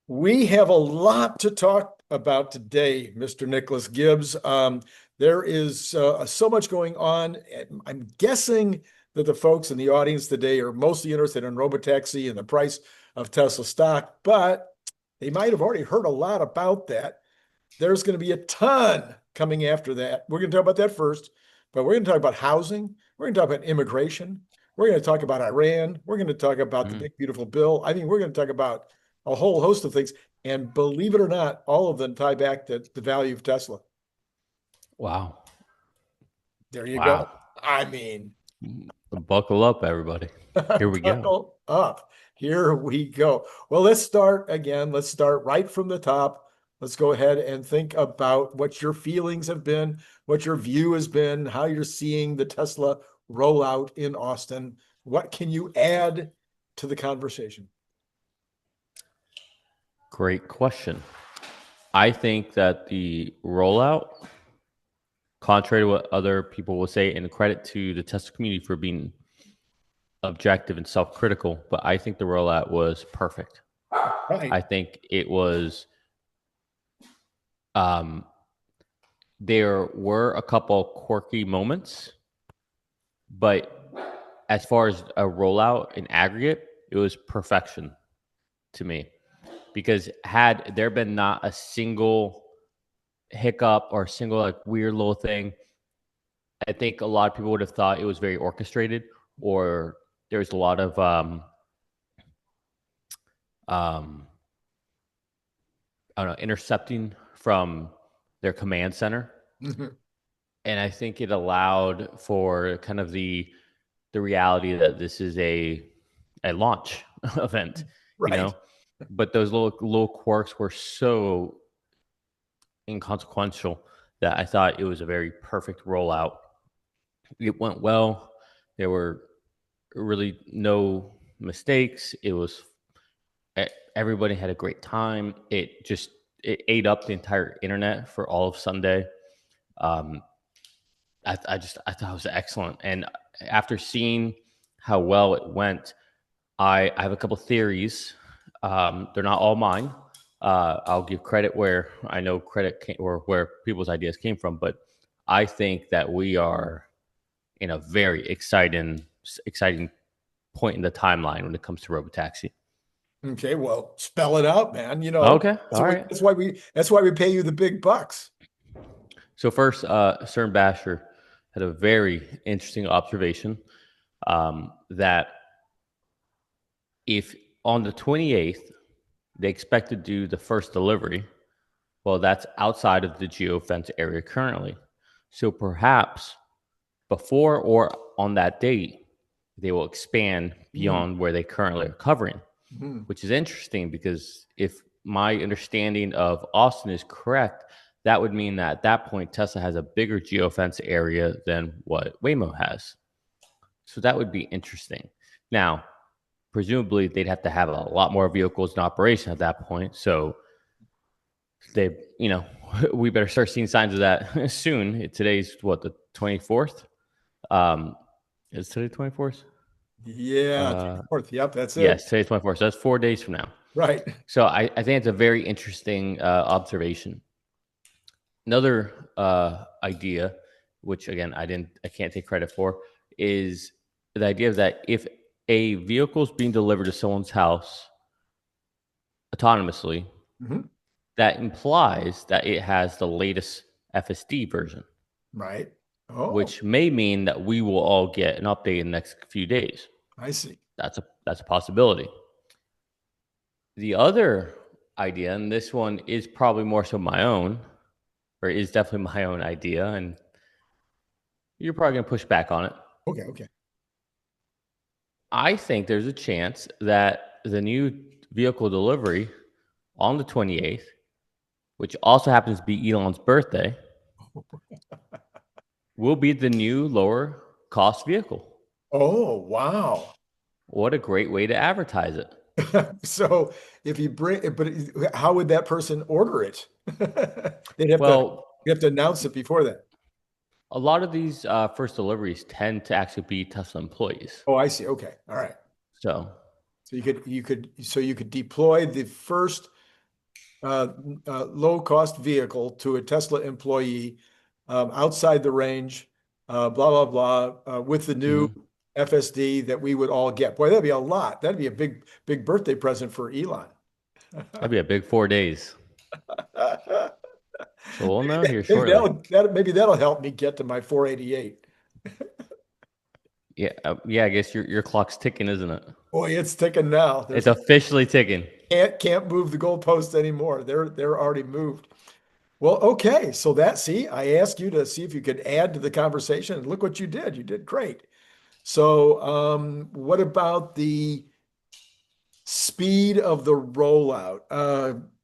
We have a lot to talk about today, Mr. Nicholas Gibbs. There is so much going on. I'm guessing that the folks in the audience today are mostly interested in Robotaxi and the price of Tesla stock, but they might have already heard a lot about that. There's going to be a ton coming after that. We're going to talk about that first, but we're going to talk about housing. We're going to talk about immigration. We're going to talk about Iran. We're going to talk about the Mm. big, beautiful bill. I mean, we're going to talk about a whole host of things. And believe it or not, all of them tie back to the value of Tesla. Wow. There you Wow. go. I mean, Buckle up, everybody. Here we go. buckle up. Here we go. Well, let's start again. Let's start right from the top. Let's go ahead and think about what your feelings have been, what your view has been, how you're seeing the Tesla rollout in Austin. What can you add to the conversation? Great question. I think that the rollout, contrary to what other people will say, and credit to the Tesla community for being objective and self-critical, but I think the rollout was perfect. Right. I think it was um there were a couple quirky moments, but as far as a rollout in aggregate, it was perfection to me. Because had there been not a single hiccup or a single like weird little thing, I think a lot of people would have thought it was very orchestrated, or there's a lot of um, I don't know, intercepting from their command center. Mhm. And I think it allowed for kind of the reality that this is a launch event, you Right. know. But those little quirks were so inconsequential that I thought it was a very perfect rollout. It went well. There were really no mistakes. It was everybody had a great time. It ate up the entire internet for all of Sunday. Um, I thought it was excellent. And after seeing how well it went, I have a couple theories. They're not all mine. I'll give credit where I know credit came, or where people's ideas came from, but I think that we are in a very exciting point in the timeline when it comes to Robotaxi. Okay, well, spell it out, man. You know, Okay, all right. that's why we pay you the big bucks. So first, CERN Basher had a very interesting observation that if on the 28th they expect to do the first delivery, well, that's outside of the geofence area currently. So perhaps before or on that date, they will expand Mm, beyond where they currently are covering, mm. which is interesting because if my understanding of Austin is correct, that would mean that at that point, Tesla has a bigger geofence area than what Waymo has. So that would be interesting. Now, presumably, they'd have to have a lot more vehicles in operation at that point. So they, we better start seeing signs of that soon. Today's what, the 24th? Um, is today 24th? Yeah, 24th. Yep, that's it. Yes, today's 24th. So that's 4 days from now. Right. So I think it's a very interesting observation. Another idea, which again I can't take credit for, is the idea that if a vehicle is being delivered to someone's house autonomously, Mhm. that implies that it has the latest FSD version, Right. Oh, which may mean that we will all get an update in the next few days. I see. That's a possibility. The other idea, and this one is probably more so my own, or is definitely my own idea, and you're probably going to push back on it. Okay, okay. I think there's a chance that the new vehicle delivery on the 28th, which also happens to be Elon's birthday, will be the new lower cost vehicle. Oh, wow. What a great way to advertise it. So if you bring, but how would that person order it? They'd have to, Well, you have to announce it before that. a lot of these first deliveries tend to actually be Tesla employees. Oh, I see. Okay. All right. So, So you could deploy the first. uh, low-cost vehicle to a Tesla employee outside the range, blah, blah, blah, with the new Hmm. FSD that we would all get. Boy, that'd be a lot. That'd be a big, big birthday present for Elon. That'd be a big 4 days. So we'll know here Maybe shortly. maybe that'll help me get to my 488. Yeah, yeah. I guess your clock's ticking, isn't it? Boy, it's ticking now. It's officially ticking. Can't move the goalposts anymore. They're already moved. Well, okay. So that see, I asked you to see if you could add to the conversation, and look what you did. You did great. So, what about the speed of the rollout?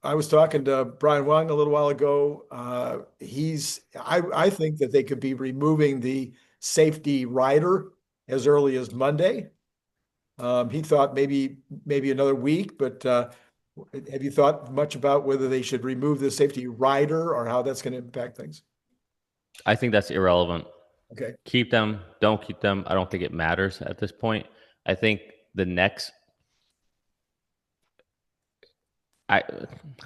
I was talking to Brian Wang a little while ago. I think that they could be removing the safety rider as early as Monday. He thought maybe another week, but have you thought much about whether they should remove the safety rider or how that's going to impact things? I think that's irrelevant. Okay. Keep them, don't keep them. I don't think it matters at this point. I think the next, I,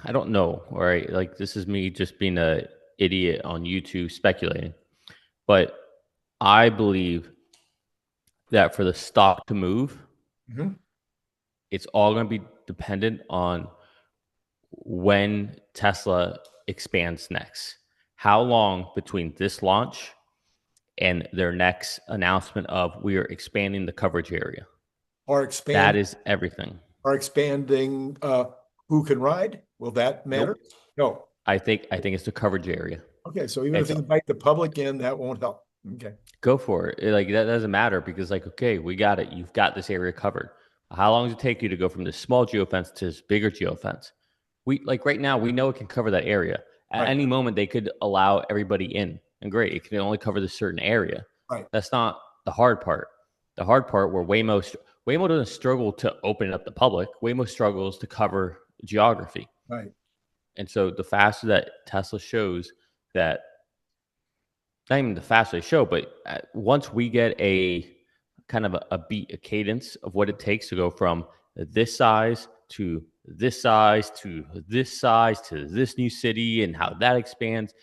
I don't know. All right, like this is me just being a idiot on YouTube speculating, but I believe that for the stock to move, Mhm. it's all going to be dependent on when Tesla expands next. How long between this launch and their next announcement of we are expanding the coverage area? Or That expand is everything. or expanding who can ride? Will that matter? Nope. No. I think it's the coverage area. Okay, so even if It's they invite the public in, that won't help. Okay. go for it. Like that doesn't matter because like okay, we got it. You've got this area covered. How long does it take you to go from this small geofence to this bigger geofence? We like right now we know it can cover that area. At Right, any moment they could allow everybody in. And great, it can only cover this certain area. right, That's not the hard part. The hard part where Waymo doesn't struggle to open up the public. Waymo struggles to cover geography. right. And so the faster that Tesla shows that, not even the faster they show, but once we get a kind of a beat, a cadence of what it takes to go from this size to this size to this size to this new city and how that expands,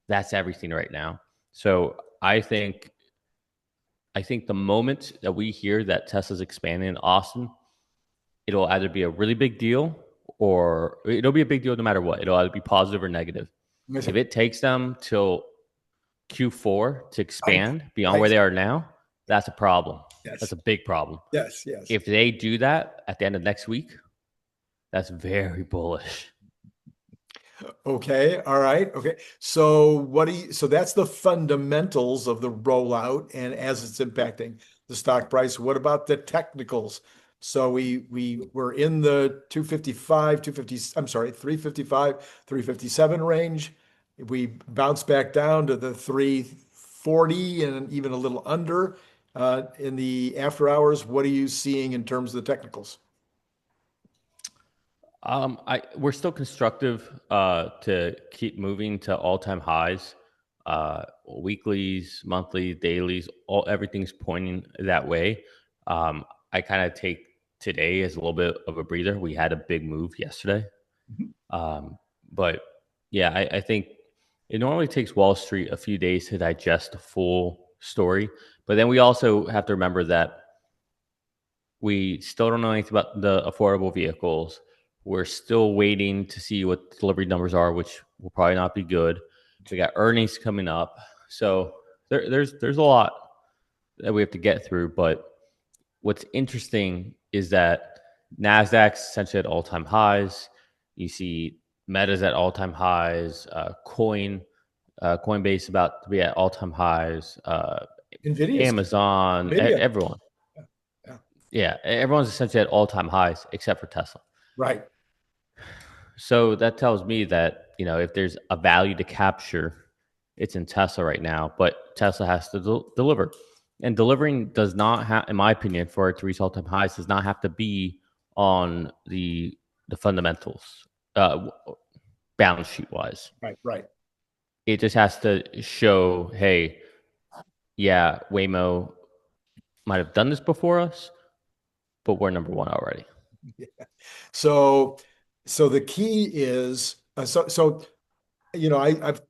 that's everything right now. So I think the moment that we hear that Tesla's expanding in Austin, it'll either be a really big deal or it'll be a big deal no matter what. It'll either be positive or negative. If Amazing. it takes them till Q4 to I, expand beyond I, where they are now, that's a problem. That's yes, a big problem. yes, yes. If they do that at the end of next week, that's very bullish. Okay, all right, okay. So so that's the fundamentals of the rollout and as it's impacting the stock price. What about the technicals? So we were in the 255, 250, I'm sorry, 355, 357 range. We bounced back down to the 340 and even a little under in the after hours. What are you seeing in terms of the technicals? We're still constructive to keep moving to all time highs, weeklies, monthly, dailies, all everything's pointing that way. I kind of take today as a little bit of a breather. We had a big move yesterday, Mhm. but yeah, I think it normally takes Wall Street a few days to digest the full story. But then we also have to remember that we still don't know anything about the affordable vehicles. We're still waiting to see what the delivery numbers are, which will probably not be good. We got earnings coming up, so there's a lot that we have to get through. But what's interesting is that Nasdaq's essentially at all time highs. You see Meta's at all time highs. Coinbase about to be at all time highs. NVIDIA's Amazon, NVIDIA. everyone. Yeah, yeah, Yeah, everyone's essentially at all time highs except for Tesla. right. So that tells me that, if there's a value to capture, it's in Tesla right now, but Tesla has to deliver. And delivering does not have, in my opinion, for it to reach all time highs, does not have to be on the fundamentals, balance sheet wise. Right, right. It just has to show, hey, yeah, Waymo might have done this before us, but we're number one already. So So the key is I've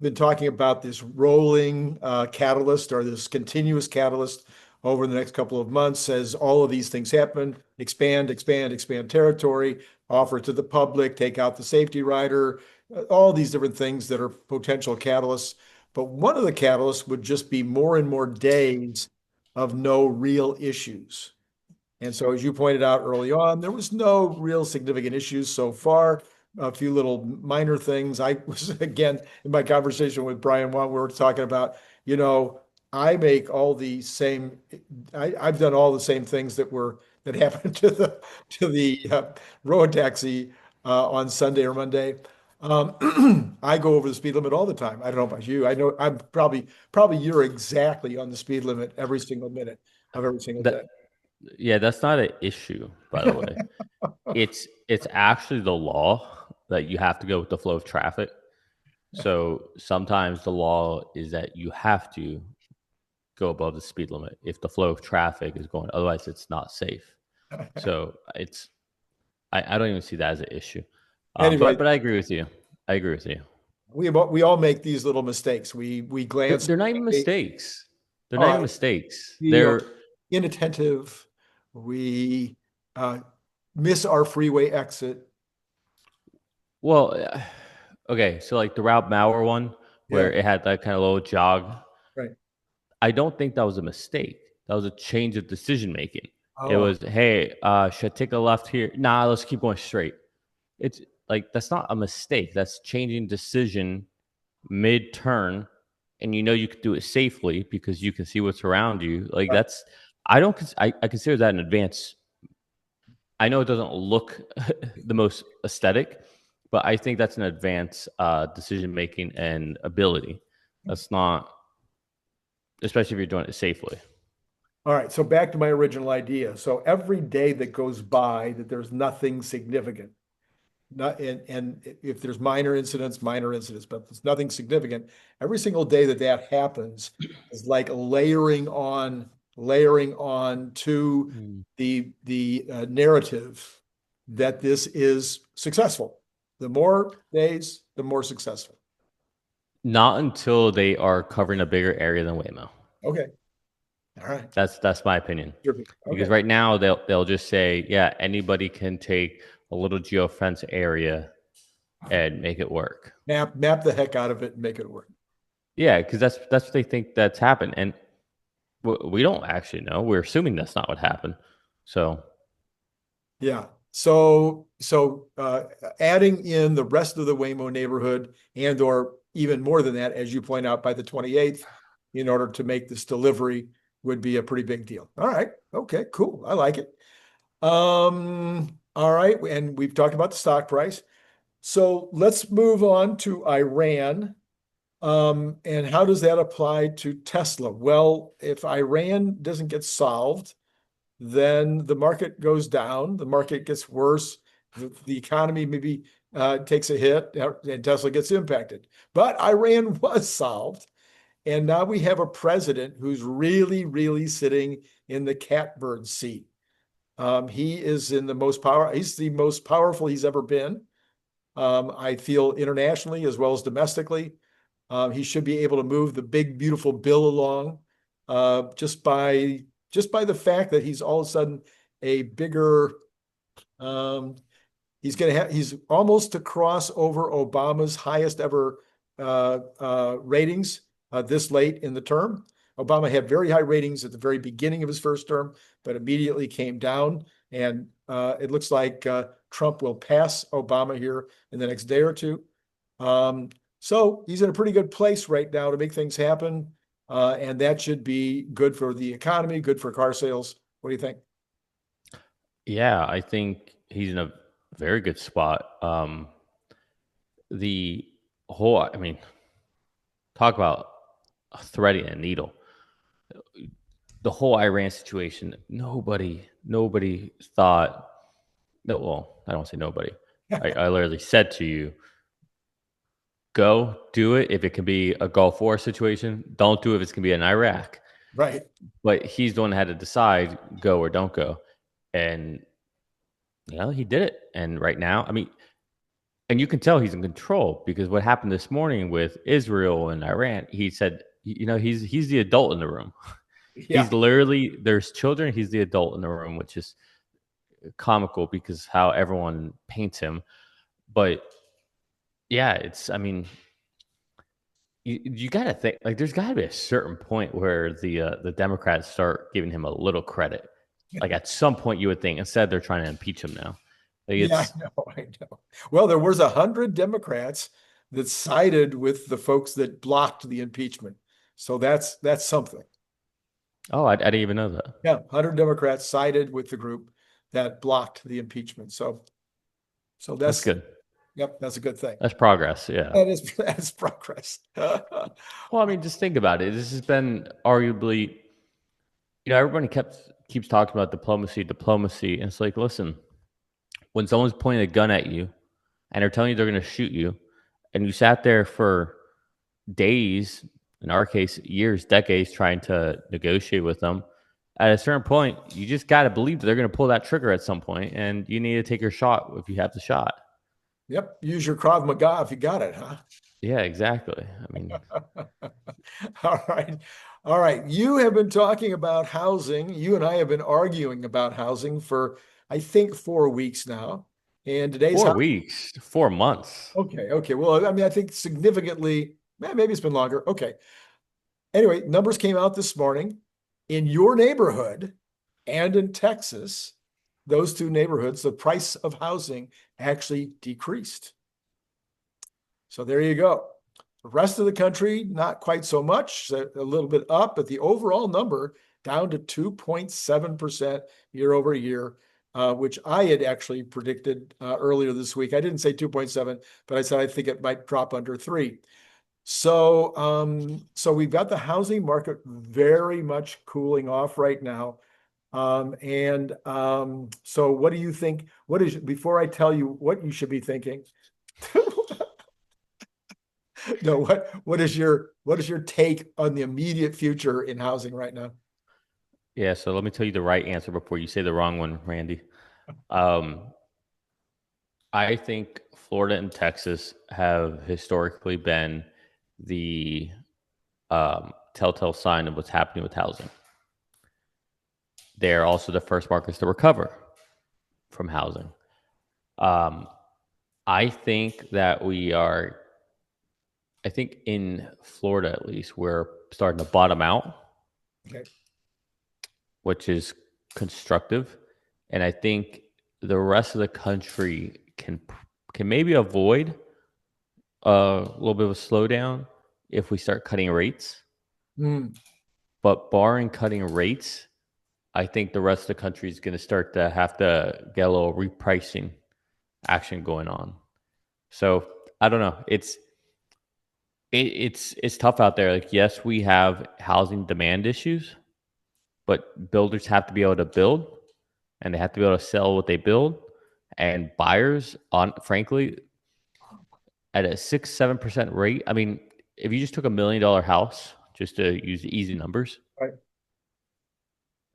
been talking about this rolling catalyst or this continuous catalyst over the next couple of months as all of these things happen, expand territory, offer it to the public, take out the safety rider, all these different things that are potential catalysts. But one of the catalysts would just be more and more days of no real issues. And so, as you pointed out early on, there was no real significant issues so far. A few little minor things. I was, again, in my conversation with Brian Wong, we were talking about, you know, I make all the same, I've done all the same things that happened to the Robotaxi on Sunday or Monday. I go over the speed limit all the time. I don't know about you. I know I'm probably you're exactly on the speed limit every single minute of every single day. That Yeah, that's not an issue, by the way. It's actually the law that you have to go with the flow of traffic. So sometimes the law is that you have to go above the speed limit if the flow of traffic is going. Otherwise, it's not safe. So I don't even see that as an issue. Anyway, But I agree with you. I agree with you. we all make these little mistakes. We glance They're not even away. mistakes. They're All not even right, mistakes. we are They're inattentive. We uh, miss our freeway exit. well, okay. So like the Route Mauer one, Yeah, where it had that kind of little jog. right. I don't think that was a mistake. That was a change of decision making. It Oh, was, hey, should I take a left here? Nah, let's keep going straight. It's like that's not a mistake. That's changing decision mid turn, and you know you could do it safely because you can see what's around you. Like right. that's I consider that an advance. I know it doesn't look the most aesthetic, but I think that's an advanced decision making and ability. That's not, especially if you're doing it safely. All right. So back to my original idea. So every day that goes by that there's nothing significant, not and if there's minor incidents, but there's nothing significant. Every single day that that happens is like layering on to Mm. the narrative that this is successful. The more days, the more successful. Not until they are covering a bigger area than Waymo. Okay. All right. That's my opinion. Okay. Because right now they'll just say, yeah, anybody can take a little geofence area and make it work. Map the heck out of it and make it work. Yeah, because that's what they think that's happened, and we don't actually know. We're assuming that's not what happened. So Yeah. So adding in the rest of the Waymo neighborhood and or even more than that, as you point out, by the 28th, in order to make this delivery would be a pretty big deal. All right. Okay, cool. I like it. All right. And we've talked about the stock price. So let's move on to Iran. And how does that apply to Tesla? Well, if Iran doesn't get solved, then the market goes down, the market gets worse, the economy maybe takes a hit, and Tesla gets impacted. But Iran was solved, and now we have a president who's really sitting in the catbird seat. He is in the most power. He's the most powerful he's ever been. I feel internationally as well as domestically. He should be able to move the big, beautiful bill along just by the fact that he's all of a sudden a bigger. Um, he's almost to cross over Obama's highest ever ratings this late in the term. Obama had very high ratings at the very beginning of his first term, but immediately came down. And it looks like Trump will pass Obama here in the next day or two. So he's in a pretty good place right now to make things happen. And that should be good for the economy, good for car sales. What do you think? yeah, I think he's in a very good spot. The whole, I mean, talk about threading a needle. The whole Iran situation, nobody thought that. Well, I don't say nobody. I literally said to you, go do it if it can be a Gulf War situation. Don't do it if it's going to be in Iraq. Right. But he's the one that had to decide go or don't go. And, he did it. And right now, I mean, and you can tell he's in control because what happened this morning with Israel and Iran, he said, he's the adult in the room. Yeah. He's literally there's children. He's the adult in the room, which is comical because how everyone paints him. But yeah, it's I mean, you got to think like there's got to be a certain point where the Democrats start giving him a little credit. Like at some point, you would think instead they're trying to impeach him now. Like Yeah, it's I know. Well, there was 100 Democrats that sided with the folks that blocked the impeachment. So that's something. oh, I didn't even know that. Yeah, 100 Democrats sided with the group that blocked the impeachment. So That's that's good. yep, that's a good thing. That's progress. Yeah. That is progress. Well, I mean, just think about it. This has been arguably, everybody keeps talking about diplomacy, diplomacy, and it's like, listen, when someone's pointing a gun at you and they're telling you they're going to shoot you, and you sat there for days, in our case, years, decades, trying to negotiate with them. At a certain point, you just got to believe that they're going to pull that trigger at some point, and you need to take your shot if you have the shot. Yep, use your Krav Maga if you got it, huh? Yeah, exactly. I mean, All right. All right. You have been talking about housing. You and I have been arguing about housing for, I think, 4 weeks now. And today's 4 weeks, 4 months. okay. Okay. Well, I mean, I think significantly, maybe it's been longer. Okay. Anyway, numbers came out this morning in your neighborhood and in Texas. Those two neighborhoods, the price of housing actually decreased. So there you go. The rest of the country, not quite so much, a little bit up, but the overall number down to 2.7% year over year, which I had actually predicted earlier this week. I didn't say 2.7, but I said I think it might drop under 3. So we've got the housing market very much cooling off right now. So what do you think? Before I tell you what you should be thinking, no, what is your take on the immediate future in housing right now? Yeah, so let me tell you the right answer before you say the wrong one, Randy. Um, I think Florida and Texas have historically been the telltale sign of what's happening with housing. They're also the first markets to recover from housing. Um, I think that I think in Florida at least, we're starting to bottom out, Okay. which is constructive. And I think the rest of the country can maybe avoid a little bit of a slowdown if we start cutting rates. Mm, But barring cutting rates, I think the rest of the country is going to start to have to get a little repricing action going on. So I don't know. It's tough out there. Like, yes, we have housing demand issues, but builders have to be able to build, and they have to be able to sell what they build. And buyers, on frankly, at a 6-7% rate. I mean, if you just took $1 million house, just to use the easy numbers, right.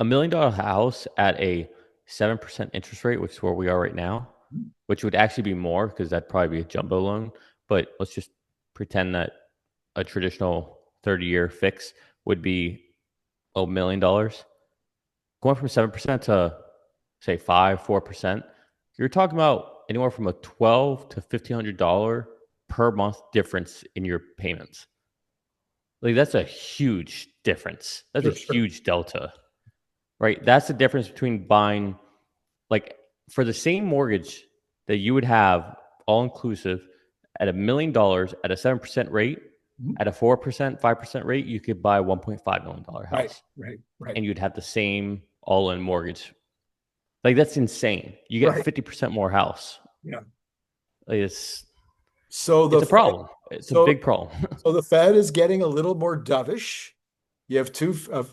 $1 million house at a 7% interest rate, which is where we are right now, which would actually be more because that'd probably be a jumbo loan. But let's just pretend that a traditional 30-year fix would be $1 million. Going from 7% to say 5-4%, you're talking about anywhere from a $1,200 to $1,500 per month difference in your payments. Like that's a huge difference. That's a For sure. huge delta, right? That's the difference between buying, like, for the same mortgage that you would have all inclusive at $1 million at a 7% rate, Mhm. at a 4%, 5% rate, you could buy a $1.5 million Right, house, right. and you'd have the same all-in mortgage. Like that's insane. You get Right. 50% more house. Yeah. Like, So it's a problem. It's a so big problem. so the Fed is getting a little more dovish. You have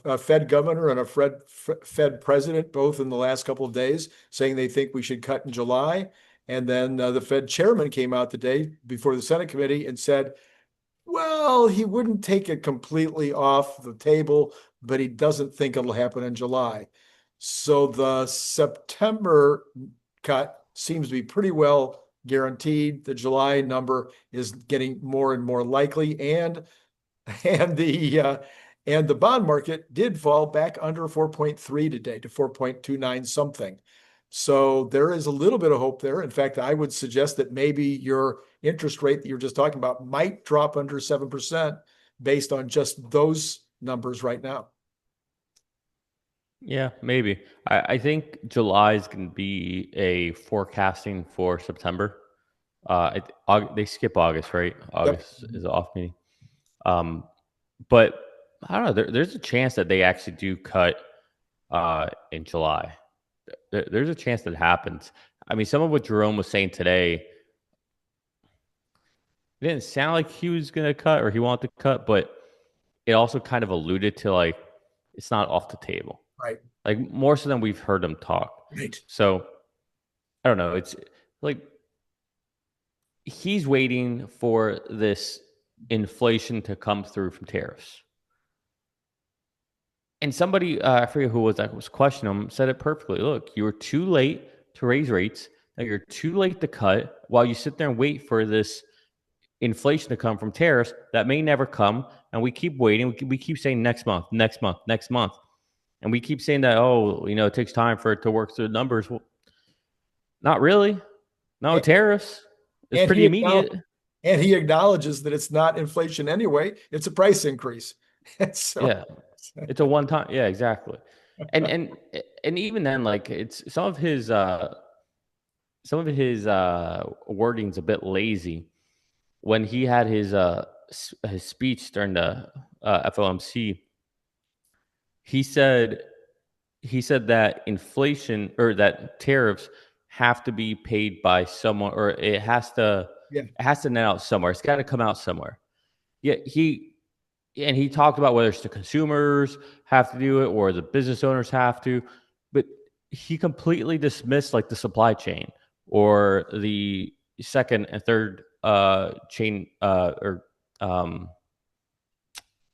a Fed governor and a Fed president, both in the last couple of days, saying they think we should cut in July. And then the Fed chairman came out today before the Senate committee and said, well, he wouldn't take it completely off the table, but he doesn't think it'll happen in July. So the September cut seems to be pretty well guaranteed. The July number is getting more and more likely, and the bond market did fall back under 4.3 today to 4.29 something. So there is a little bit of hope there. In fact, I would suggest that maybe your interest rate that you're just talking about might drop under 7% based on just those numbers right now. Yeah, maybe. I think July is going to be a forecasting for September. They skip August, right? Yep. August is an off meeting. But I don't know. There's a chance that they actually do cut in July. There's a chance that happens. I mean, some of what Jerome was saying today, it didn't sound like he was going to cut or he wanted to cut, but it also kind of alluded to like it's not off the table. Right. Like more so than we've heard him talk. Right. So I don't know. It's like he's waiting for this inflation to come through from tariffs. And somebody, I forget who was questioning him, said it perfectly. Look, you were too late to raise rates. Now you're too late to cut while you sit there and wait for this inflation to come from tariffs that may never come. And we keep waiting. We keep saying next month, next month, next month. And we keep saying that, oh, it takes time for it to work through the numbers. Well, not really. No, tariffs. It's pretty immediate. And he acknowledges that it's not inflation anyway. It's a price increase. So, yeah. It's a one time. Yeah, exactly. And even then, like it's some of his wording's a bit lazy. When he had his speech during the FOMC, he said that inflation or that tariffs have to be paid by someone, or it has to net out somewhere. It's got to come out somewhere. Yeah, he talked about whether it's the consumers have to do it or the business owners have to, but he completely dismissed like the supply chain or the second and third chain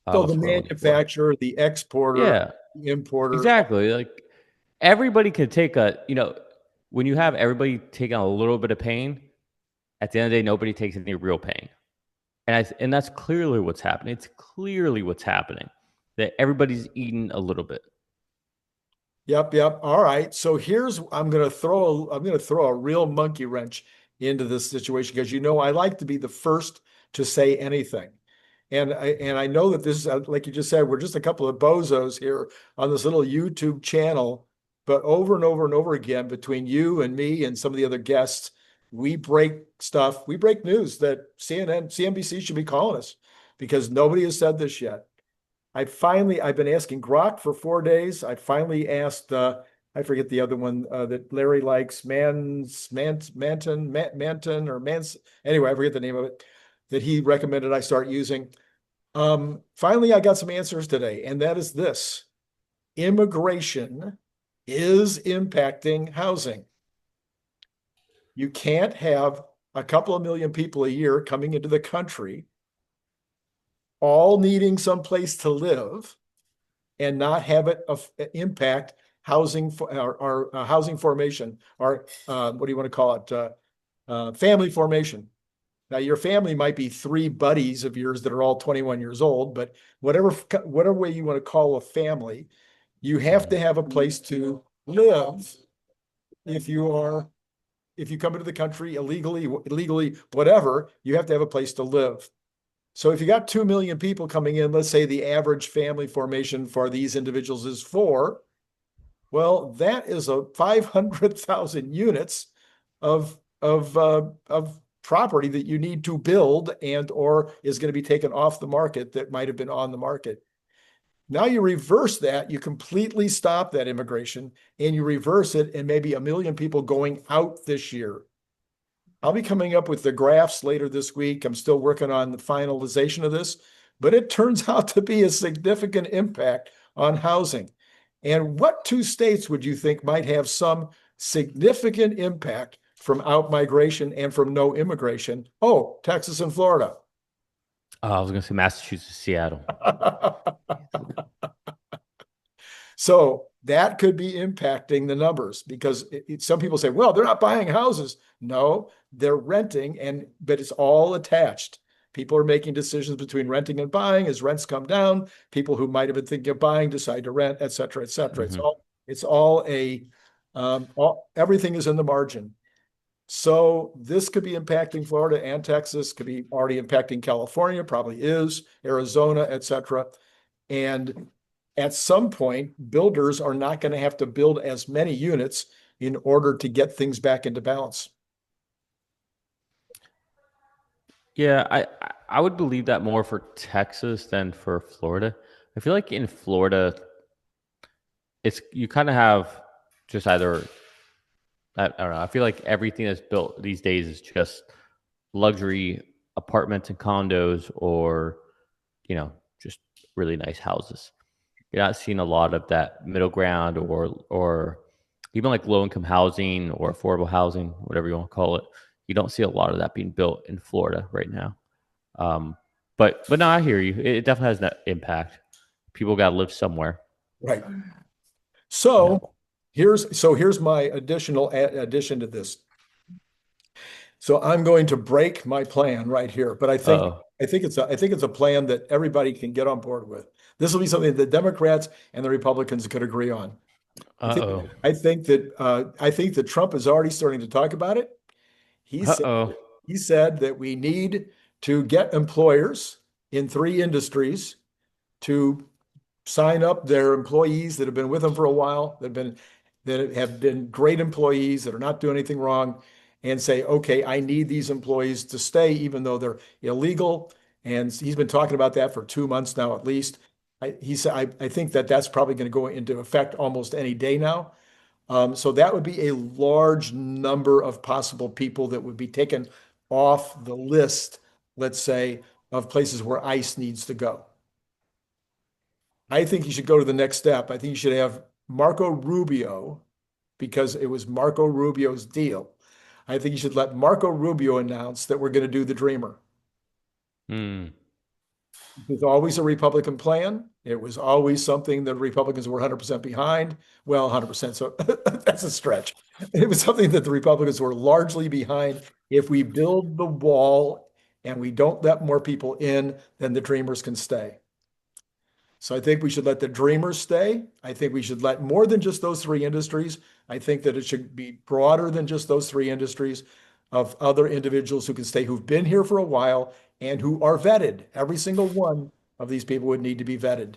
so the manufacturer, the exporter, the importer. Exactly. Like everybody can take when you have everybody taking a little bit of pain, at the end of the day, nobody takes any real pain. And that's clearly what's happening. It's clearly what's happening, that everybody's eating a little bit. Yep. All right. So I'm going to throw a real monkey wrench into this situation because I like to be the first to say anything. And I know that this is, like you just said, we're just a couple of bozos here on this little YouTube channel, but over and over and over again, between you and me and some of the other guests, we break news that CNBC should be calling us because nobody has said this yet. I've been asking Grok for 4 days. I finally asked, I forget the other one that Larry likes, Manton, anyway, I forget the name of it, that he recommended I start using. Finally, I got some answers today, and that is this: immigration is impacting housing. You can't have a couple of million people a year coming into the country, all needing some place to live, and not have it impact housing or housing formation, or what do you want to call it? Family formation. Now, your family might be 3 buddies of yours that are all 21 years old, but whatever way you want to call a family, you have to have a place to live if you come into the country illegally, whatever, you have to have a place to live. So if you got 2 million people coming in, let's say the average family formation for these individuals is 4, well, that is a 500,000 units of property that you need to build or is going to be taken off the market that might have been on the market. Now you reverse that, you completely stop that immigration and you reverse it, and maybe 1 million people going out this year. I'll be coming up with the graphs later this week. I'm still working on the finalization of this, but it turns out to be a significant impact on housing. And what 2 states would you think might have some significant impact from out-migration and from no immigration? Oh, Texas and Florida. I was going to say Massachusetts, Seattle. So that could be impacting the numbers because some people say, well, they're not buying houses. No, they're renting, but it's all attached. People are making decisions between renting and buying. As rents come down, people who might have been thinking of buying decide to rent, et cetera, et cetera. Hmm. It's all everything is in the margin. So this could be impacting Florida and Texas, could be already impacting California, probably is, Arizona, et cetera. And at some point, builders are not going to have to build as many units in order to get things back into balance. Yeah, I would believe that more for Texas than for Florida. I feel like in Florida, it's you kind of have just either I don't know. I feel like everything that's built these days is just luxury apartments and condos, or just really nice houses. You're not seeing a lot of that middle ground, or even like low income housing or affordable housing, whatever you want to call it. You don't see a lot of that being built in Florida right now. Um, but no, I hear you. It definitely has that impact. People got to live somewhere. Right. Yeah. So here's my addition to this. So I'm going to break my plan right here, but Oh. I think it's a plan that everybody can get on board with. This will be something that the Democrats and the Republicans could agree on. Uh oh. I think that Trump is already starting to talk about it. He Uh said oh. he said that we need to get employers in three industries to sign up their employees that have been with them for a while, that have been great employees that are not doing anything wrong, and say, okay, I need these employees to stay even though they're illegal. And he's been talking about that for 2 months now, at least. He said, I think that that's probably going to go into effect almost any day now. So that would be a large number of possible people that would be taken off the list, let's say, of places where ICE needs to go. I think you should go to the next step. I think you should have Marco Rubio, because it was Marco Rubio's deal. I think you should let Marco Rubio announce that we're going to do the Dreamer. Hmm. It was always a Republican plan. It was always something that Republicans were 100% behind. Well, 100%, so that's a stretch. It was something that the Republicans were largely behind. If we build the wall and we don't let more people in, then the Dreamers can stay. So I think we should let the dreamers stay. I think we should let more than just those three industries. I think that it should be broader than just those three industries, of other individuals who can stay, who've been here for a while and who are vetted. Every single one of these people would need to be vetted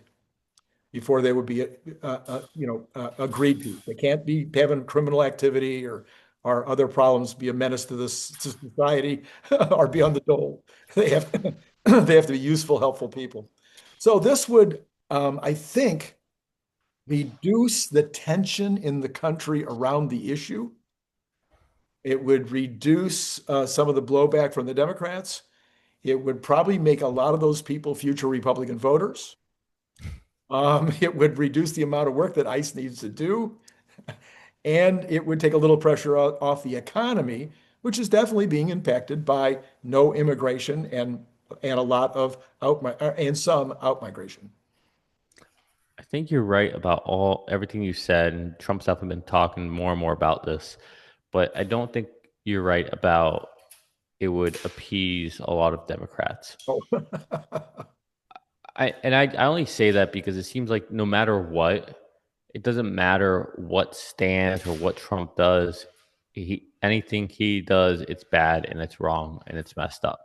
before they would be, agreed to. They can't be having criminal activity or other problems, be a menace to this to society, or be on the dole. They have they have to be useful, helpful people. So this would, I think, reduce the tension in the country around the issue. It would reduce some of the blowback from the Democrats. It would probably make a lot of those people future Republican voters. It would reduce the amount of work that ICE needs to do, and it would take a little pressure off the economy, which is definitely being impacted by no immigration and a lot of and some out migration. I think you're right about everything you said, and Trump's definitely been talking more and more about this. But I don't think you're right about it would appease a lot of Democrats. Oh, I only say that because it seems like no matter what, it doesn't matter what stands or what Trump does. Anything he does, it's bad and it's wrong and it's messed up.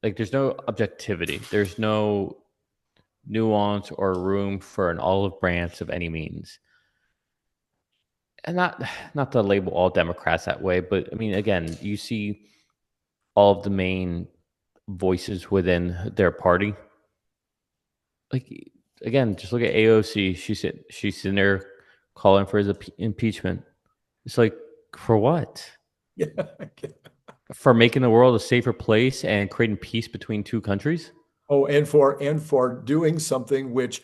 Like there's no objectivity. There's no nuance or room for an olive branch of any means. And not to label all Democrats that way, but I mean, again, you see all of the main voices within their party. Like again, just look at AOC. She's sitting there calling for his impeachment. It's like for what? yeah. For making the world a safer place and creating peace between two countries? Oh, and for doing something which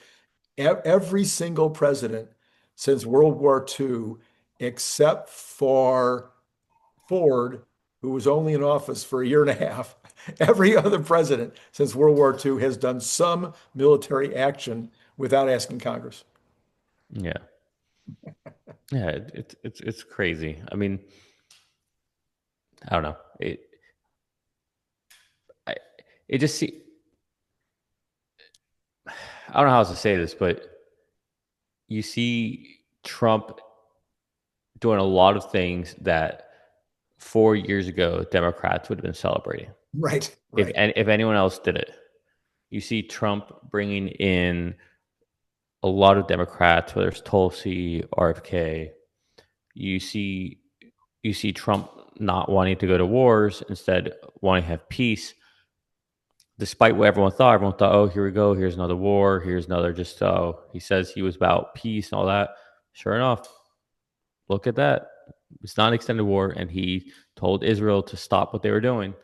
every single president since World War II, except for Ford, who was only in office for a year and a half, every other president since World War II has done some military action without asking Congress. Yeah, yeah. It's crazy. I mean, I don't know. I, it just see. I don't know how else to say this, but you see Trump doing a lot of things that 4 years ago Democrats would have been celebrating. Right, If right. and if anyone else did it, you see Trump bringing in a lot of Democrats, whether it's Tulsi, RFK. You see, you see Trump not wanting to go to wars, instead wanting to have peace. Despite what everyone thought, oh, here we go, here's another war, here's another just he says he was about peace and all that. Sure enough, look at that. It's not an extended war, and he told Israel to stop what they were doing.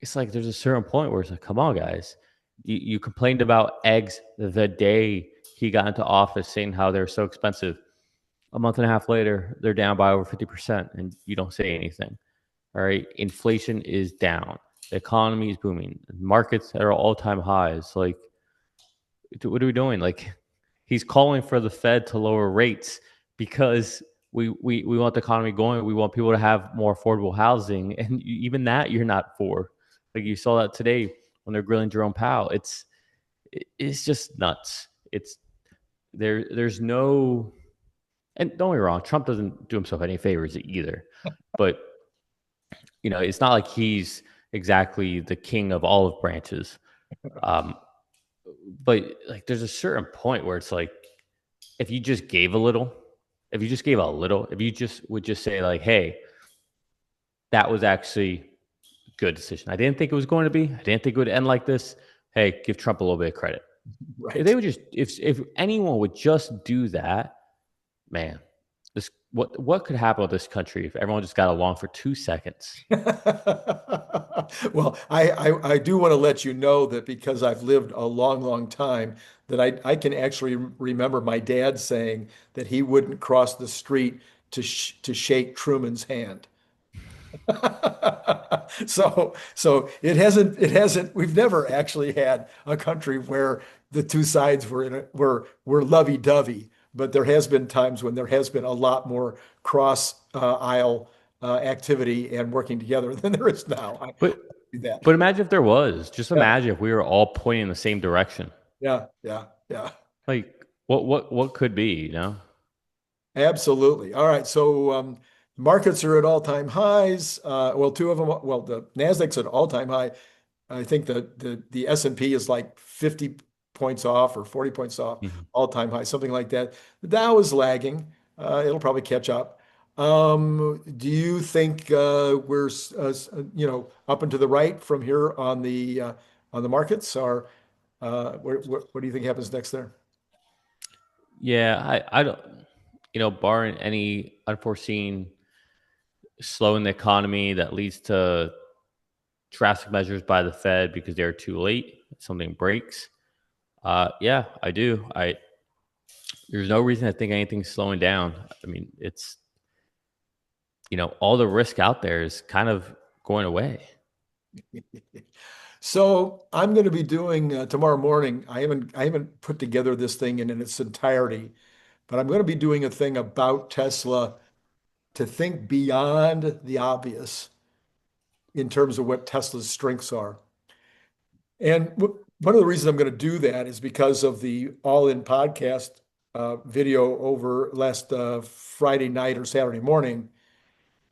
It's like there's a certain point where it's like, come on, guys. You complained about eggs the day he got into office, saying how they're so expensive. A month and a half later, they're down by over 50%, and you don't say anything. All right. Inflation is down. The economy is booming. Markets are all-time highs. Like, what are we doing? Like, he's calling for the Fed to lower rates because we want the economy going. We want people to have more affordable housing, and even that you're not for. Like, you saw that today when they're grilling Jerome Powell. It's just nuts. It's there. There's no, and don't get me wrong, Trump doesn't do himself any favors either, but it's not like he's exactly the king of olive branches. Um, but like, there's a certain point where it's like, if you just gave a little, if you just gave a little, if you just would just say like, hey, that was actually a good decision. I didn't think it was going to be. I didn't think it would end like this. Hey, give Trump a little bit of credit. If Right. they would just, if anyone would just do that, man, this what could happen with this country if everyone just got along for 2 seconds? Well, I do want to let you know that because I've lived a long, long time, that I can actually remember my dad saying that he wouldn't cross the street to shake Truman's hand. So it hasn't we've never actually had a country where the two sides were lovey-dovey, but there has been times when there has been a lot more cross aisle activity and working together than there is now. I But do that. but imagine if there was. Just Yeah, imagine if we were all pointing in the same direction. yeah, yeah, yeah. Like, what could be, Absolutely. All right. So markets are at all-time highs. Well, two of them. Well, the Nasdaq's at all-time high. I think the S&P is like 50 points off or 40 points off, Mhm. all-time high, something like that. The Dow is lagging. It'll probably catch up. Do you think we're up and to the right from here on the markets, or what do you think happens next there? Yeah, I don't, barring any unforeseen slowing the economy that leads to drastic measures by the Fed because they're too late, something breaks. Yeah, I do. There's no reason to think anything's slowing down. I mean, it's all the risk out there is kind of going away. So I'm going to be doing tomorrow morning. I haven't put together this thing in its entirety, but I'm going to be doing a thing about Tesla to think beyond the obvious in terms of what Tesla's strengths are. And one of the reasons I'm going to do that is because of the All In podcast video over last Friday night or Saturday morning,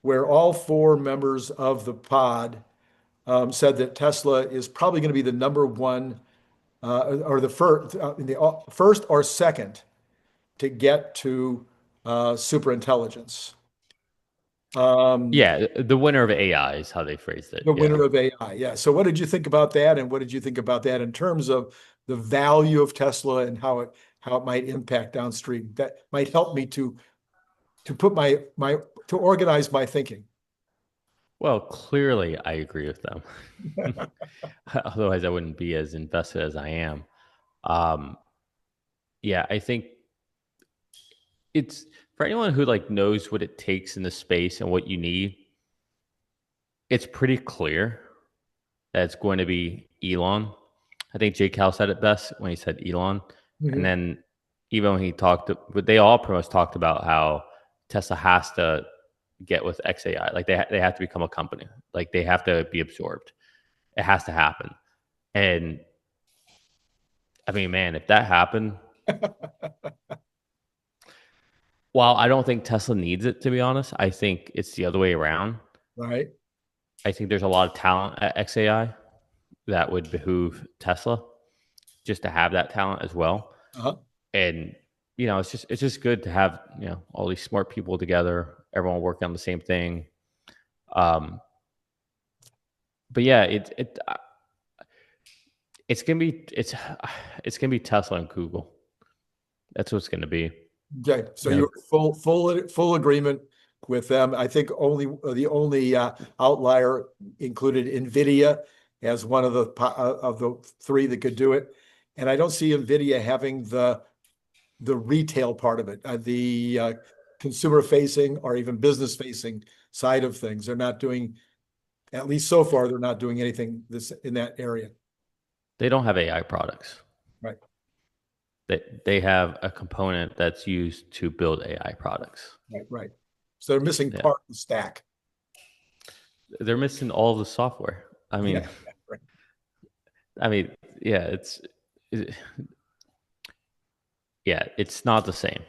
where all four members of the pod said that Tesla is probably going to be the number one or the first or second to get to super intelligence. Um, Yeah, the winner of AI is how they phrased it. the Yeah. winner of AI. Yeah. So what did you think about that? And what did you think about that in terms of the value of Tesla and how it might impact downstream? That might help me to put my to organize my thinking. Well, clearly I agree with them. Otherwise, I wouldn't be as invested as I am. Um, yeah, I think it's for anyone who like knows what it takes in the space and what you need. It's pretty clear that it's going to be Elon. I think Jake Cal said it best when he said Elon, and Mhm. then even when he talked, but they all pretty much talked about how Tesla has to get with XAI. Like they have to become a company. Like they have to be absorbed. It has to happen. And I mean, man, if that happened, while I don't think Tesla needs it, to be honest, I think it's the other way around. Right. I think there's a lot of talent at XAI that would behoove Tesla just to have that talent as well. Uh-huh. And it's just good to have all these smart people together, everyone working on the same thing. But yeah, it's gonna be Tesla and Google. That's what it's gonna be. Okay, so you're full agreement with them. I think the only outlier included NVIDIA as one of the three that could do it, and I don't see NVIDIA having the retail part of it, the consumer facing or even business facing side of things. They're not doing, at least so far, they're not doing anything in that area. They don't have AI products. Right. They have a component that's used to build AI products. Right. So they're missing part of the stack. They're missing all the software. I mean, right. I mean, yeah, it's not the same.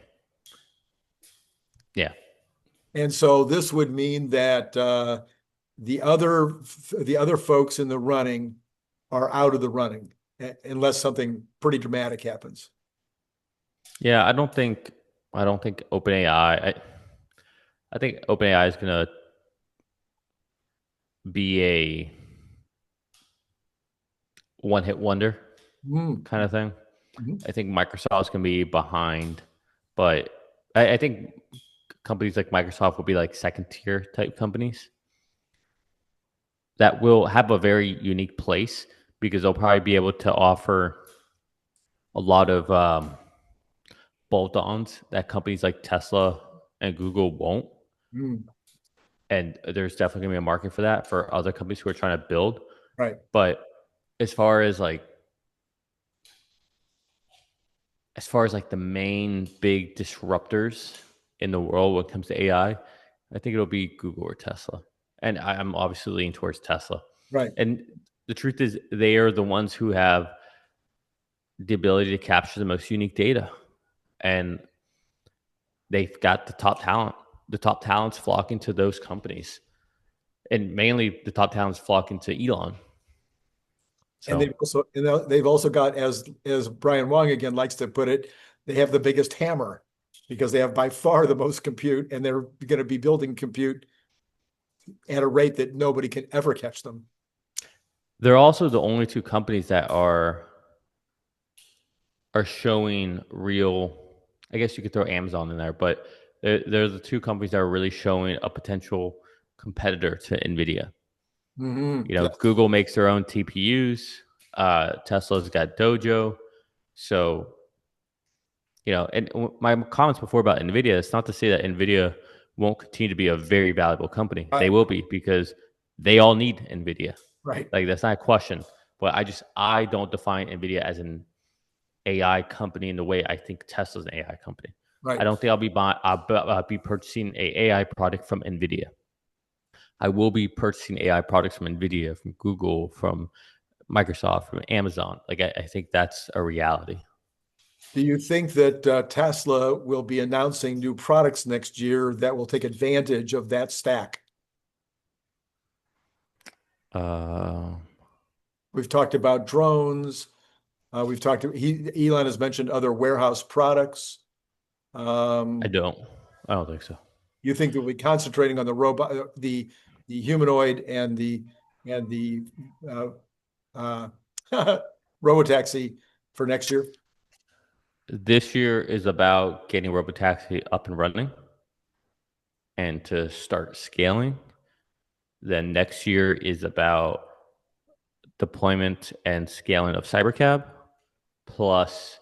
Yeah. And so this would mean that the other folks in the running are out of the running unless something pretty dramatic happens. Yeah, I don't think OpenAI. I think OpenAI is gonna be a one-hit wonder kind of thing. Mm-hmm. I think Microsoft's gonna be behind, but I think companies like Microsoft will be like second-tier type companies that will have a very unique place because they'll probably be able to offer a lot of bolt-ons that companies like Tesla and Google won't. And there's definitely gonna be a market for that for other companies who are trying to build. Right. But as far as like the main big disruptors in the world when it comes to AI, I think it'll be Google or Tesla. And I'm obviously leaning towards Tesla. Right. And the truth is they are the ones who have the ability to capture the most unique data. And they've got the top talent. The top talents flock into those companies. And mainly the top talents flock into Elon. So. And they've also got, as Brian Wong again likes to put it, they have the biggest hammer because they have by far the most compute, and they're going to be building compute at a rate that nobody can ever catch them. They're also the only two companies that are showing real. I guess you could throw Amazon in there, but they're the two companies that are really showing a potential competitor to NVIDIA. Mm-hmm. Google makes their own TPUs. Tesla's got Dojo. So, and my comments before about NVIDIA, it's not to say that NVIDIA won't continue to be a very valuable company. They will be because they all need NVIDIA. Right. Like that's not a question. But I don't define NVIDIA as an AI company in the way I think Tesla's an AI company. Right. I don't think I'll be purchasing an AI product from NVIDIA. I will be purchasing AI products from NVIDIA, from Google, from Microsoft, from Amazon. Like I think that's a reality. Do you think that Tesla will be announcing new products next year that will take advantage of that stack? We've talked about drones. Elon has mentioned other warehouse products. I don't think so. You think that we'll be concentrating on the robot, the humanoid, and the Robotaxi for next year? This year is about getting Robotaxi up and running and to start scaling. Then next year is about deployment and scaling of Cybercab, plus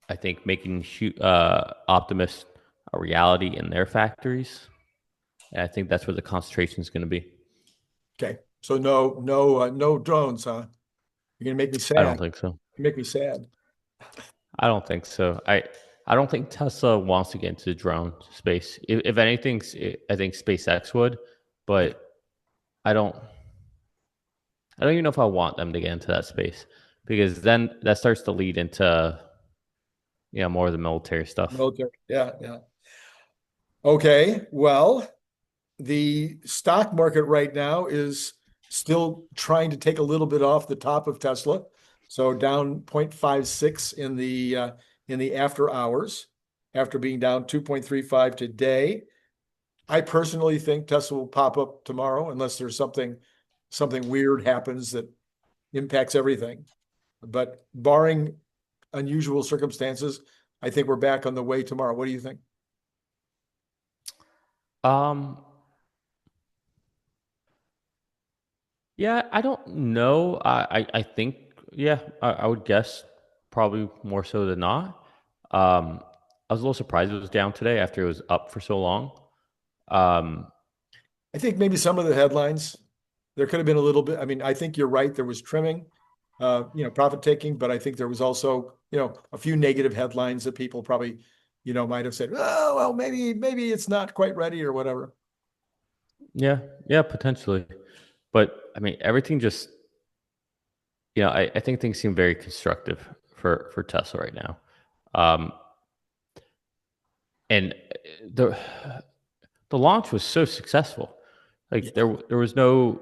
I think making Optimus a reality in their factories. And I think that's where the concentration is going to be. Okay, so no drones, huh? You're gonna make me sad. I don't think so. You make me sad. I don't think so. I I don't think Tesla wants to get into drone space. If anything, I think SpaceX would, but I don't. I don't even know if I want them to get into that space because then that starts to lead into more of the military stuff. Military. Yeah, yeah. Okay, well, the stock market right now is still trying to take a little bit off the top of Tesla. So down 0.56 in the after hours, after being down 2.35 today. I personally think Tesla will pop up tomorrow unless there's something weird happens that impacts everything. But barring unusual circumstances, I think we're back on the way tomorrow. What do you think? Um, yeah, I don't know. I think I would guess probably more so than not. I was a little surprised it was down today after it was up for so long. Um, I think maybe some of the headlines, there could have been a little bit. I mean, I think you're right. There was trimming, profit taking, but I think there was also, a few negative headlines that people probably, might have said, oh, well, maybe it's not quite ready or whatever. yeah, potentially. But I mean, everything just I think things seem very constructive for Tesla right now. Um, and the the launch was so successful. Like Yeah. there was no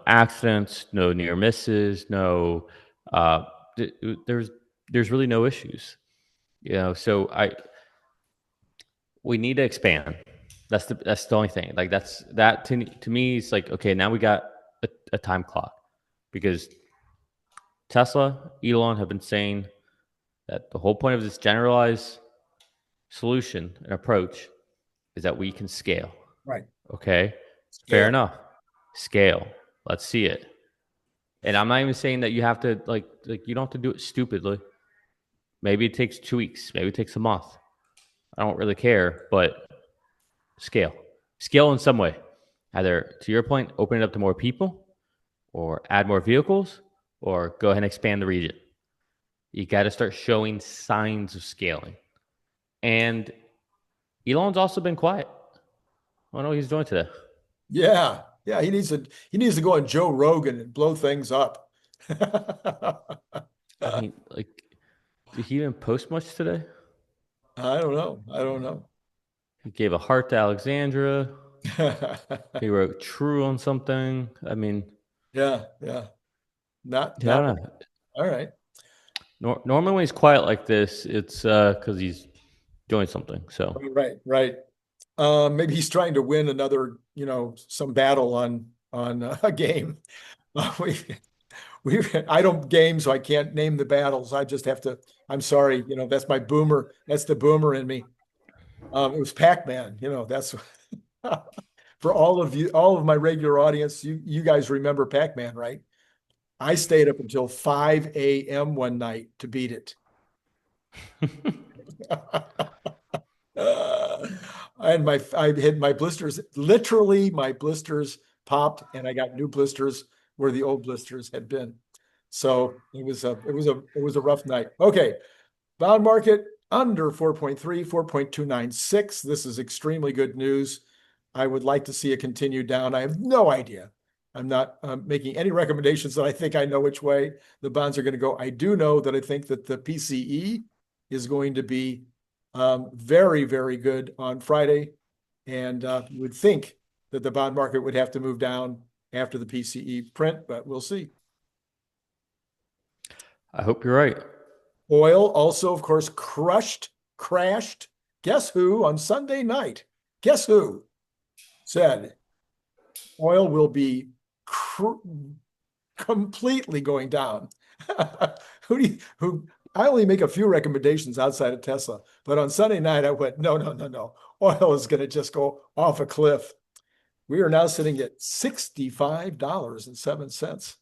accidents, no near misses, no th- there's there's really no issues. So I we need to expand. That's the only thing. Like that to me is like, okay, now we got a time clock because Tesla, Elon have been saying that the whole point of this generalized solution and approach is that we can scale. Right. Okay, fair Scale. enough. Scale. Let's see it. And I'm not even saying that you have to like you don't have to do it stupidly. Maybe it takes 2 weeks. Maybe it takes a month. I don't really care, but scale. Scale in some way. Either to your point, open it up to more people, or add more vehicles, or go ahead and expand the region. You got to start showing signs of scaling. And Elon's also been quiet. I don't know what he's doing today. Yeah. Yeah. He needs to go on Joe Rogan and blow things up. I mean, like, did he even post much today? I don't know. I don't know. He gave a heart to Alexandra. He wrote true on something. I mean, Yeah. Yeah. Not, yeah, I not, don't know. all right. Normally when he's quiet like this, it's because he's doing something. So Right. Right. Maybe he's trying to win another, some battle on a game. We I don't game, so I can't name the battles. I just have to. I'm sorry, that's my boomer. That's the boomer in me. It was Pac-Man. That's for all of you, all of my regular audience. You guys remember Pac-Man, right? I stayed up until 5 a.m. one night to beat it. And I had my blisters, literally my blisters popped, and I got new blisters where the old blisters had been. So it was a rough night. Okay, bond market under 4.3, 4.296. This is extremely good news. I would like to see it continue down. I have no idea. I'm not making any recommendations that I think I know which way the bonds are going to go. I do know that I think that the PCE is going to be very, very good on Friday. And you would think that the bond market would have to move down after the PCE print, but we'll see. I hope you're right. Oil also, of course, crashed. Guess who on Sunday night? Guess who said oil will be completely going down? Who I only make a few recommendations outside of Tesla, but on Sunday night I went, no, no, no, no. Oil is going to just go off a cliff. We are now sitting at $65.07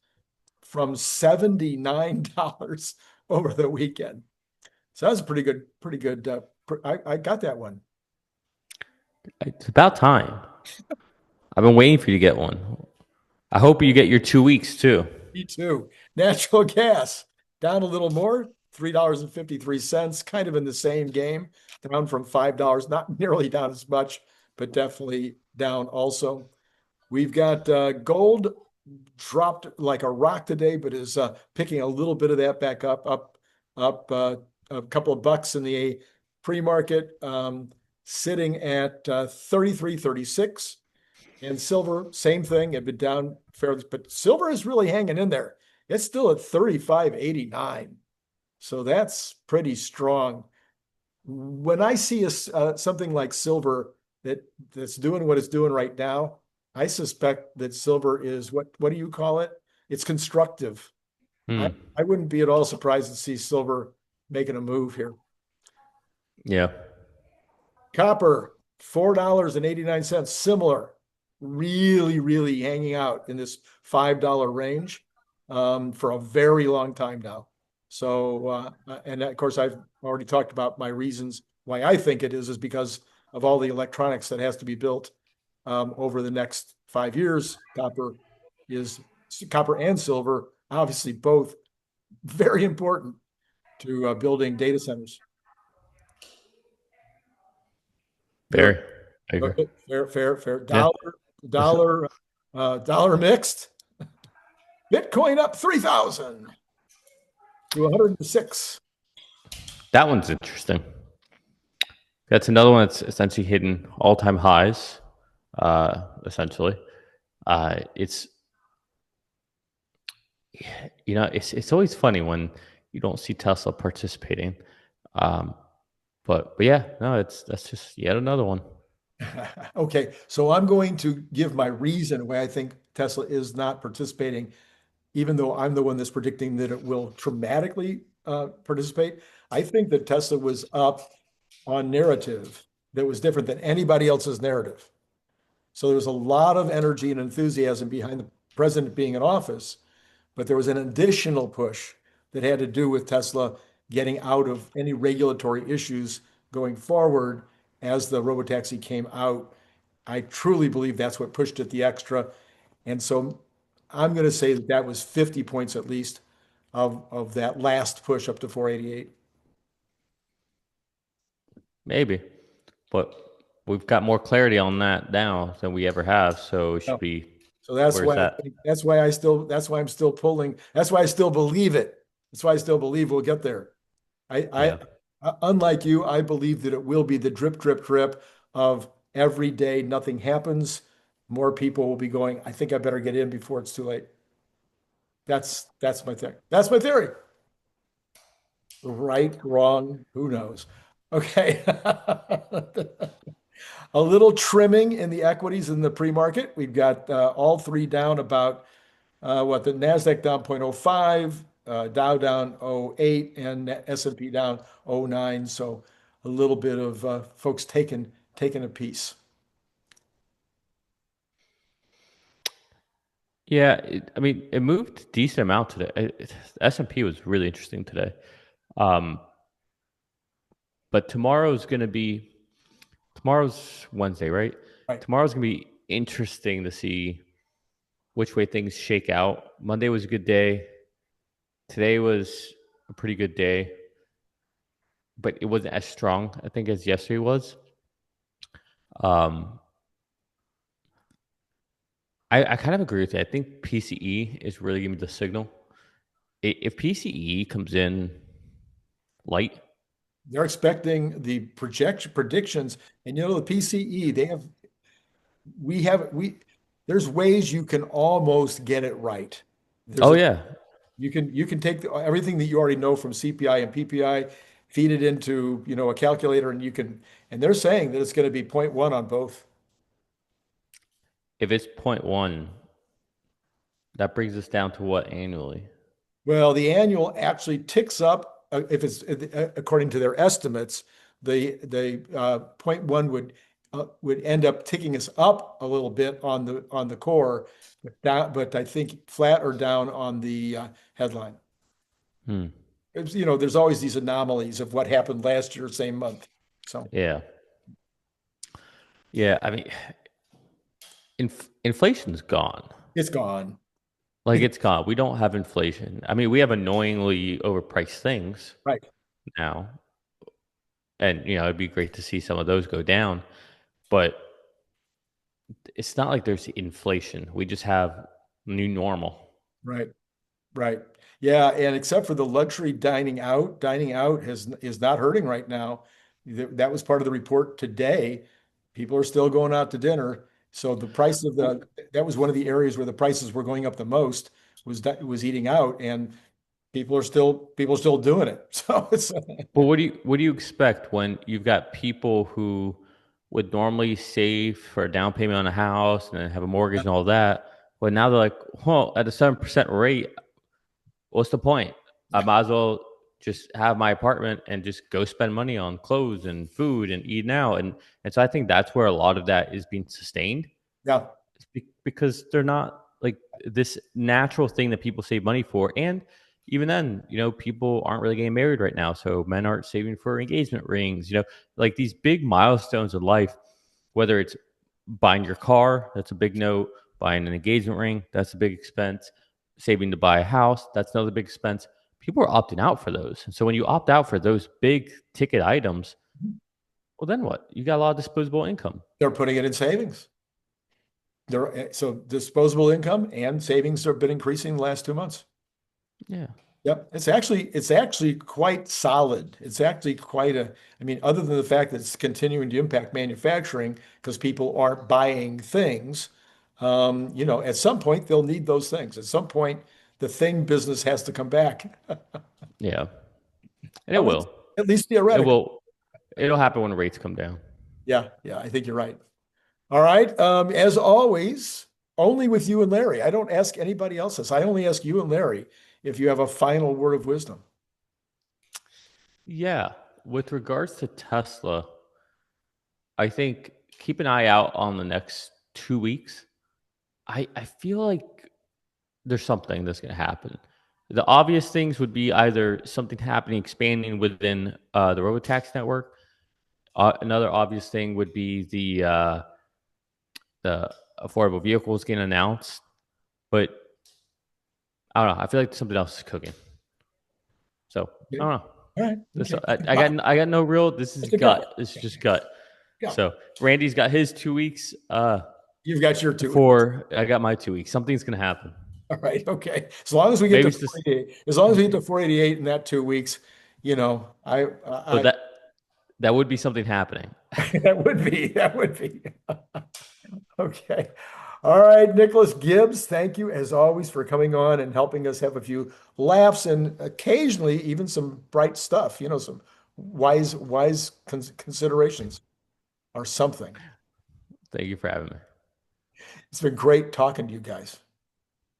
from $79 over the weekend. So that was pretty good. I got that one. It's about time. I've been waiting for you to get one. I hope you get your 2 weeks too. Me too. Natural gas down a little more, $3.53, kind of in the same game, down from $5, not nearly down as much, but definitely down also. We've got gold dropped like a rock today, but is picking a little bit of that back up a couple of bucks in the pre-market, sitting at 33.36. And silver, same thing, had been down fairly, but silver is really hanging in there. It's still at 35.89. So that's pretty strong. When I see something like silver that's doing what it's doing right now, I suspect that silver is what do you call it? It's constructive. I, Hmm. I wouldn't be at all surprised to see silver making a move here. Yeah. Copper, $4.89, similar, really, really hanging out in this $5 range for a very long time now. So, and of course, I've already talked about my reasons why I think it is because of all the electronics that has to be built over the next 5 years. Is copper and silver, obviously both very important to building data centers. There, Very. I agree. fair. Yeah. Dollar, dollar mixed. Bitcoin up 3,000 to 106. That one's interesting. That's another one that's essentially hitting all-time highs. Essentially, it's it's always funny when you don't see Tesla participating. Um, but yeah, no, that's just yet another one. Okay, so I'm going to give my reason why I think Tesla is not participating, even though I'm the one that's predicting that it will dramatically participate. I think that Tesla was up on narrative that was different than anybody else's narrative. So there was a lot of energy and enthusiasm behind the president being in office, but there was an additional push that had to do with Tesla getting out of any regulatory issues going forward as the Robotaxi came out. I truly believe that's what pushed it the extra. And so I'm going to say that that was 50 points at least of that last push up to 488. Maybe, but we've got more clarity on that now than we ever have. So it should No. be. So that's Where's why I that? think that's why I'm still pulling. That's why I still believe it. That's why I still believe we'll get there. Yeah. Unlike you, I believe that it will be the drip, drip, drip of every day nothing happens. More people will be going, I think I better get in before it's too late. That's my thing. That's my theory. Right, wrong, who knows? Okay. A little trimming in the equities in the pre-market. We've got all three down about the Nasdaq down 0.05, Dow down 0.08, and S&P down 0.09. So a little bit of folks taking a piece. Yeah, I mean, it moved a decent amount today. S&P was really interesting today. Um, but tomorrow's Wednesday, right? Right. Tomorrow's gonna be interesting to see which way things shake out. Monday was a good day. Today was a pretty good day, but it wasn't as strong, I think, as yesterday was. Um, I kind of agree with you. I think PCE is really giving me the signal. If PCE comes in light, They're expecting the predictions, and the PCE, we there's ways you can almost get it right. There's oh a yeah, you can take everything that you already know from CPI and PPI, feed it into, a calculator, and they're saying that it's going to be point 0.1 on both. if it's point one, that brings us down to what annually? Well, the annual actually ticks up if it's according to their estimates. The point 0.1 would end up ticking us up a little bit on the core, but I think flat or down on the headline. Hmm. There's always these anomalies of what happened last year, same month. So Yeah, yeah. I mean, inflation's gone. it's gone. Like it's gone. We don't have inflation. I mean, we have annoyingly overpriced things Right, now, and it'd be great to see some of those go down. But it's not like there's inflation. We just have new normal. right, right. Yeah, and except for the luxury dining out is not hurting right now. That was part of the report today. People are still going out to dinner. So the price of Well, that was one of the areas where the prices were going up the most was eating out, and people are still doing it. So it's but what do you expect when you've got people who would normally save for a down payment on a house and then have a mortgage and all that? But now they're like, well, at a 7% rate, what's the point? I yeah, might as well just have my apartment and just go spend money on clothes and food and eating out. And so I think that's where a lot of that is being sustained. yeah, Because they're not like this natural thing that people save money for. And even then, people aren't really getting married right now. So men aren't saving for engagement rings, like these big milestones in life, whether it's buying your car, that's a big note, buying an engagement ring, that's a big expense, saving to buy a house, that's another big expense. People are opting out for those. And so when you opt out for those big ticket items, well, then what? You got a lot of disposable income. they're putting it in savings. So disposable income and savings have been increasing the last 2 months. Yeah. Yep, it's actually quite solid. It's actually I mean, other than the fact that it's continuing to impact manufacturing because people aren't buying things, at some point they'll need those things. At some point, the thing business has to come back. Yeah. And it At least, will. at least It theoretically. will. It'll happen when rates come down. Yeah, yeah, I think you're right. All right. As always, only with you and Larry. I don't ask anybody else this. I only ask you and Larry if you have a final word of wisdom. Yeah. With regards to Tesla, I think keep an eye out on the next 2 weeks. I feel like there's something that's going to happen. The obvious things would be either something happening, expanding within the Robotaxi network. Another obvious thing would be the affordable vehicles getting announced. But I don't know. I feel like something else is cooking. So I Okay. don't know. All right. This Okay. I got no real. This is It's a gut. gut. This is just gut. Yeah. So Randy's got his 2 weeks. You've got your 2 weeks. Before I got my 2 weeks, something's gonna happen. All right. Okay. As long as we get Maybe to it's just 488, as long as we get to 488 in that 2 weeks, oh, I that would be something happening. that would be. Okay. All right, Nicholas Gibbs, thank you as always for coming on and helping us have a few laughs and occasionally even some bright stuff, some wise considerations or something. Thank you for having me. It's been great talking to you guys.